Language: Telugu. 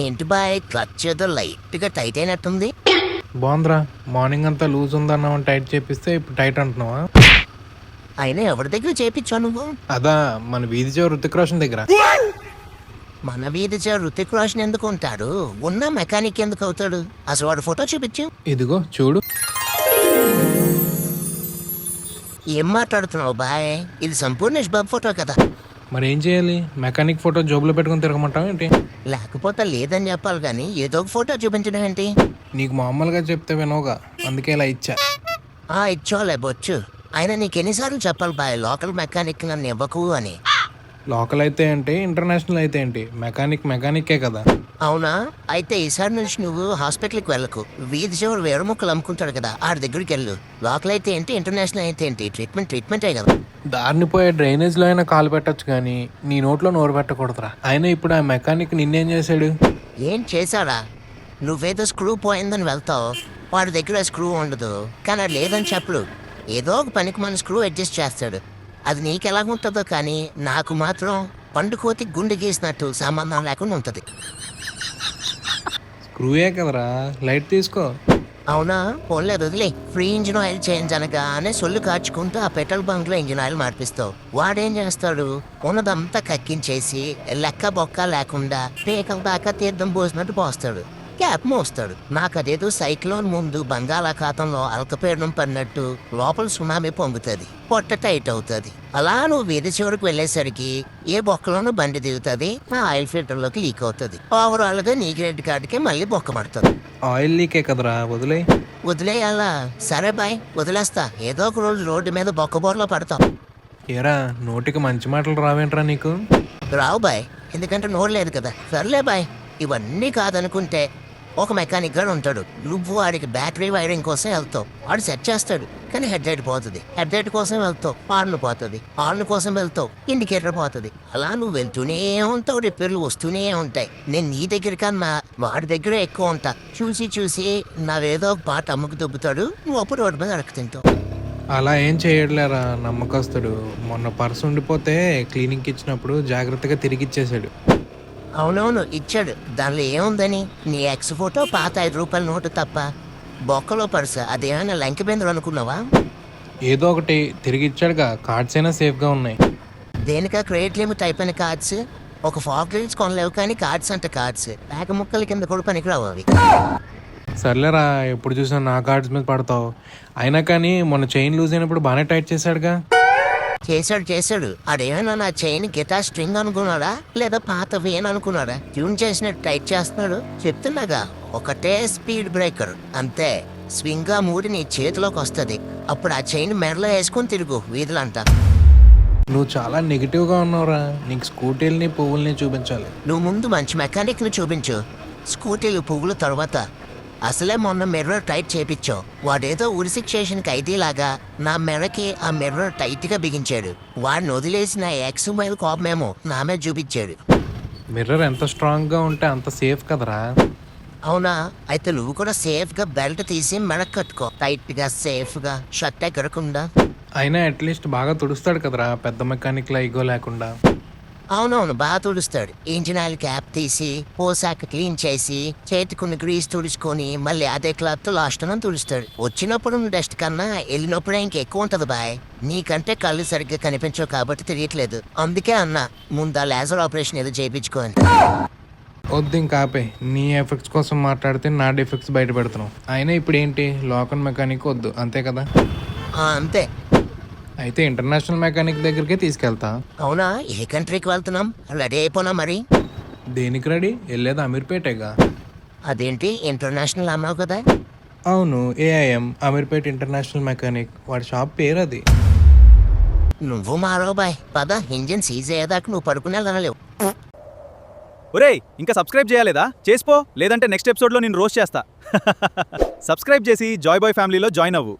ఏంటి బాయ్ క్లచ్ ఏదో లైట్ గా టైట్ అయినట్టుంది. బాగుందిరా. మార్నింగ్ అంతా లూజ్ ఉందన్నావు, టైట్ చేపిస్తే ఇప్పుడు టైట్ అంటున్నావా? అయినా ఎవరి దగ్గర చేపించావు నువ్వు? అదా మన వీధి చివరి రుతిక్ రోషన్ దగ్గర. మన వీధి రుతిక్ రోషన్ ఎందుకు ఉంటాడు? ఉన్న మెకానిక్ ఎందుకు అవుతాడు? అసలు వాడు ఫోటో చూపించు. ఇదిగో చూడు. ఏం మాట్లాడుతున్నావు బాయ్? ఇది సంపూర్ణేష్ బాబు ఫోటో కదా. మరి ఏం చేయాలి? మెకానిక్ ఫోటో జోబులో పెట్టుకుని తిరగమంటావు ఏంటి? లేకపోతే లేదని చెప్పాలి కానీ ఏదో ఒక ఫోటో చూపించడం ఏంటి? నీకు మామూలుగా చెప్తే వినవుగా, అందుకే ఇలా ఇచ్చా. ఇచ్చోలే బొచ్చు. అయినా నీకెన్నిసార్లు చెప్పాలి బాయ్ లోకల్ మెకానిక్ నన్ను ఇవ్వకు అని. లోకల్ అయితే ఏంటి, ఇంటర్నేషనల్ అయితే ఏంటి, మెకానిక్కే కదా. అవునా? అయితే ఈసారి నుంచి నువ్వు హాస్పిటల్కి వెళ్ళకు. వీధి చివరి వేరు ముక్కలు అమ్ముకుంటాడు కదా ఆడి దగ్గరికి వెళ్ళు. లోకల్ అయితే ఏంటి, ఇంటర్నేషనల్ అయితే ఏంటి, ట్రీట్మెంటే కదా. దారిని పోయే డ్రైనేజ్లో అయినా కాలు పెట్టచ్చు కానీ నీ నోట్లో నోరు పెట్టకూడదురా. అయినా ఇప్పుడు ఆ మెకానిక్ నిన్నేం చేశాడు? ఏం చేశాడా? నువ్వేదో స్క్రూ పోయిందని వెళ్తావు, వాడి దగ్గర స్క్రూ ఉండదు కానీ అది లేదని చెప్పడు. ఏదో ఒక పనికి మన స్క్రూ అడ్జస్ట్ చేస్తాడు. అది నీకు ఎలాగుంటుందో కానీ నాకు మాత్రం పండుకోతి గుండె గీసినట్టు సంబంధం లేకుండా ఉంటుంది. స్క్రూయే కదరా, లైట్ తీసుకో. అవునా? పోన్లేదు వదిలే. ఫ్రీ ఇంజిన్ ఆయిల్ చేంజ్ అనగానే సొల్లు కాచుకుంటూ ఆ పెట్రోల్ బంక్ లో ఇంజిన్ ఆయిల్ మార్పిస్తావు. వాడేం చేస్తాడు? ఉన్నదంతా కక్కించేసి లెక్క బొక్క లేకుండా పేకల దాకా తీర్థం పోసినట్టు పోస్తాడు, క్యాప్ మోస్తాడు. నాకు అదేదో సైక్లోన్ ముందు బంగాళాఖాతంలో అల్కపీడనం పడినట్టు లోపల సునామీ పొంగుతుంది, పొట్ట టైట్ అవుతుంది. అలా నువ్వు వీధి చివరికి వెళ్ళేసరికి ఏ బొక్కలోనూ బండి దిగుతుంది, ఆ ఆయిల్ ఫిల్టర్లోకి లీక్ అవుతుంది. ఓవరాల్ గా నీ క్రెడిట్ కార్డుకి మళ్ళీ బొక్క పడుతుంది. ఆయిల్ లీకే కదరా, వదిలేయాలా? సరే బాయ్ వదిలేస్తా. ఏదో ఒక రోజు రోడ్డు మీద బొక్కబోర్లో పడతాం. ఏరా, నోటికి మంచి మాటలు రావేంట్రా నీకు? రావు బాయ్, ఎందుకంటే నోడలేదు కదా. సర్లే బాయ్. ఇవన్నీ కాదనుకుంటే ఒక మెకానిక్ గారు ఉంటాడు. నువ్వు వాడికి బ్యాటరీ వైరింగ్ కోసం వెళ్తావు, వాడు సెట్ చేస్తాడు కానీ హెడ్ లైట్ పోతుంది. హెడ్ లైట్ కోసం వెళ్తావు, హార్న్ పోతుంది. హార్న్ కోసం వెళ్తావు, ఇండికేటర్ పోతుంది. అలా నువ్వు వెళ్తూనే ఉంటావు, రిపేర్లు వస్తూనే ఉంటాయి. నేను నీ దగ్గర కన్నా వాడి దగ్గర ఎక్కువ ఉంటా. చూసి నావేదో ఒక పాట అమ్ముకు దుబ్బుతాడు, నువ్వు అప్పుడు రోడ్డు మీద అడగ తింటావు. అలా ఏం చేయట్లేరా నమ్మకస్తుడు. మొన్న పర్సు ఉండిపోతే క్లీనింగ్కి ఇచ్చినప్పుడు జాగ్రత్తగా తిరిగి ఇచ్చేసాడు. అవునవును ఇచ్చాడు. దానిలో ఏముందని? నీ ఎక్స్ ఫోటో, పాత 5 రూపాయల నోటు తప్ప. బొక్కలో పర్సు అదేమైనా లంక బెందులు అనుకున్నావా? ఏదో ఒకటి తిరిగి ఇచ్చాడుగా. కార్డ్స్ అయినా సేఫ్గా ఉన్నాయి. దేనికా క్రెడిట్ లిమిట్ అయిపోయిన కార్డ్స్? ఒక ఫాక్లెట్స్ కొనలేవు కానీ కార్డ్స్ అంటే కార్డ్స్ పేక ముక్కల కింద కూడా పనికిరావు అవి. సర్లేరా, ఎప్పుడు చూసినా నా కార్డ్స్ మీద పడతావు. అయినా కానీ మొన్న చైన్ లూజ్ అయినప్పుడు బాగానే టైట్ చేశాడుగా. చేశాడు. అదేమైనా నా చైన్ గిటార్ స్ట్రింగ్ అనుకున్నాడా లేదా పాత వేన్ అనుకున్నాడా? ట్యూన్ చేసినట్టు టైట్ చేస్తున్నాడు. చెప్తున్నాగా, ఒకటే స్పీడ్ బ్రేకర్ అంతే. స్వింగ్ గా మూడి నీ చేతిలోకి వస్తుంది. అప్పుడు ఆ చైన్ మెడలో వేసుకుని తిరుగు వీధులంతా. నువ్వు చాలా నెగిటివ్గా ఉన్నావురా. నీకు స్కూటీలని పువ్వుల్ని చూపించాలి. నువ్వు ముందు మంచి మెకానిక్ని చూపించు, స్కూటీలు పువ్వుల తర్వాత. అసలే మొన్న మిర్రర్ టైట్ చేపించావు. వాడేదో ఉరిశిక్షేషన్ ఖైదీలాగా నా మెడకి ఆ మిర్రర్ టైట్ గా బిగించాడు. వాడిని వదిలేసి నా ఎక్స్ మైల్ కోపమేమో నా మీద చూపించాడు. మిర్రర్ ఎంత స్ట్రాంగ్గా ఉంటే అంత సేఫ్ కదరా. అవునా? అయితే నువ్వు కూడా సేఫ్ గా బెల్ట్ తీసి మెడకు కట్టుకో, టైట్ గా సేఫ్ గా, షర్ట్ ఎగరకుండా. అయినా అట్లీస్ట్ బాగా తుడుస్తాడు కదరా, పెద్ద మెకానిక్లా ఇగో లేకుండా. అవునవును బాగా తుడుస్తాడు. ఇంజిన్ ఆయిల్ క్యాప్ తీసి పోసాక క్లీన్ చేసి చేతికున్న గ్రీస్ తుడుచుకొని మళ్ళీ అదే క్లాత్ లాస్ట్ తుడుస్తాడు. వచ్చినప్పుడు డస్ట్ కన్నా వెళ్ళినప్పుడే ఇంకెక్కువ ఉంటది బాయ్. నీకంటే కళ్ళు సరిగ్గా కనిపించవు కాబట్టి తెలియట్లేదు. అందుకే అన్నా ముందు లేజర్ ఆపరేషన్ ఏదో చేయించుకోని. వద్దు ఇంకా ఆపే. నీ ఎఫెక్ట్స్ కోసం మాట్లాడితే నా డిఫెక్ట్స్ బయట పెడుతున్నావు. అయినా ఇప్పుడు ఏంటి, లోకల్ మెకానిక్ వద్దు అంతే కదా? అంతే. అయితే ఇంటర్నేషనల్ మెకానిక్ దగ్గరికే తీసుకెళ్తా. అవునా? ఏ కంట్రీకి వెళ్తున్నాం? రెడీ అయిపోనా మరి? దేనికి రెడీ? వెళ్ళేది అమీర్పేటేగా. అదేంటి ఇంటర్నేషనల్ అన్నావు కదా? అవును, ఏఐఎం అమీర్పేట్ ఇంటర్నేషనల్ మెకానిక్, వాడి షాప్ పేరు అది. నువ్వు మారో బాయ్. పద, ఇంజిన్ సీజ్ అయ్యేదాకా నువ్వు పడుకునే లేవు. ఒరేయ్, ఇంకా సబ్స్క్రైబ్ చేయలేదా? చేసిపో, లేదంటే నెక్స్ట్ ఎపిసోడ్లో నేను రోస్ట్ చేస్తా. సబ్స్క్రైబ్ చేసి జాయ్ బాయ్ ఫ్యామిలీలో జాయిన్ అవ్వు.